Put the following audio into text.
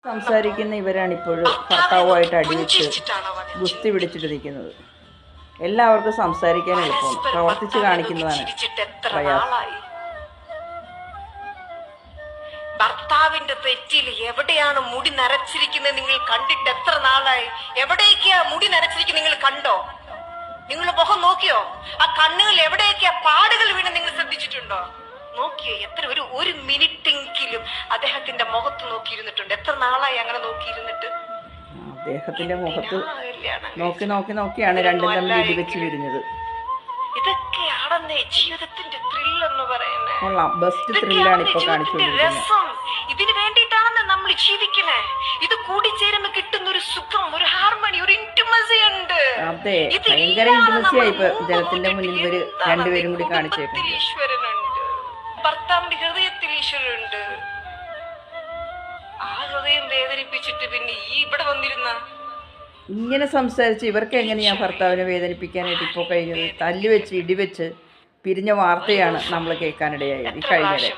സംസാരിക്കുന്ന ഇവരാണ് ഇപ്പോഴും ഭർത്താവുമായിട്ട് അടിവെച്ച് ഗുസ്തി പിടിച്ചിട്ട് നിൽക്കുന്നത്. എല്ലാവർക്കും സംസാരിക്കാൻ എളുപ്പം, പ്രവർത്തിച്ച് കാണിക്കുന്നതാണ് പ്രയാസം. ഭർത്താവിന്റെ തെറ്റിൽ എവിടെയാണ് മുടി നരച്ചിരിക്കുന്നത് നിങ്ങൾ കണ്ടിട്ട് എത്ര നാളായി? എവിടേക്കാ മുടി നരച്ചിരിക്കുന്നത് നിങ്ങൾ കണ്ടോ? നിങ്ങൾ മുഖം നോക്കിയോ? ആ കണ്ണുകൾ എവിടേക്കാ പാടുകൾ വീണ് നിങ്ങൾ ശ്രദ്ധിച്ചിട്ടുണ്ടോ? നോക്കിയോ? എത്ര ഒരു മിനിറ്റെങ്കിലും അദ്ദേഹത്തിന്റെ മുഖത്ത് നോക്കിയിരുന്നിട്ടുണ്ട്? എത്ര നാളായി അങ്ങനെ നോക്കിയിരുന്നിട്ട്? അദ്ദേഹത്തിന്റെ മുഖത്ത് നോക്കിയാണ് രണ്ടും തമ്മിൽ ഇടിവെച്ച് വിരിഞ്ഞത്. ഇതൊക്കെയാണെന്നേ ജീവിതത്തിന്റെ ത്രില്ല് എന്ന് പറയുന്നത്. കൊള്ളാം, ബെസ്റ്റ് ത്രില്ലാണ് ഇപ്പൊ കാണിച്ചുകൊണ്ടിരിക്കുന്നത്. ഇതിന് വേണ്ടിയിട്ടാണെന്ന് നമ്മൾ ജീവിക്കണേ. ഇത് കൂടിച്ചേരുമ്പോ കിട്ടുന്ന ഒരു സുഖം, ഒരു ഹാർമണി, ഒരു ഇന്റിമസി ഉണ്ട്. അതെ, ഭയങ്കര ഇന്റിമസിയായി ഇപ്പൊ ജലത്തിന്റെ മുന്നിൽ ഇവര് രണ്ടുപേരും കൂടി കാണിച്ചേക്കുന്നത്. ഈശ്വരനുണ്ട്, ഭർത്താവിന്റെ ഹൃദയത്തിൽ ഈശ്വരനുണ്ട്. ആ ഹൃദയം വേദനിപ്പിച്ചിട്ട് പിന്നെ ഇവിടെ വന്നിരുന്ന ഇങ്ങനെ സംസാരിച്ച് ഇവർക്ക് എങ്ങനെയാ ഭർത്താവിനെ വേദനിപ്പിക്കാനായിട്ട് ഇപ്പോൾ കഴിഞ്ഞത്? തല്ലുവെച്ച് ഇടിവെച്ച് പിരിഞ്ഞ വാർത്തയാണ് നമ്മൾ കേൾക്കാനിടയായത് ഈ കഴിഞ്ഞ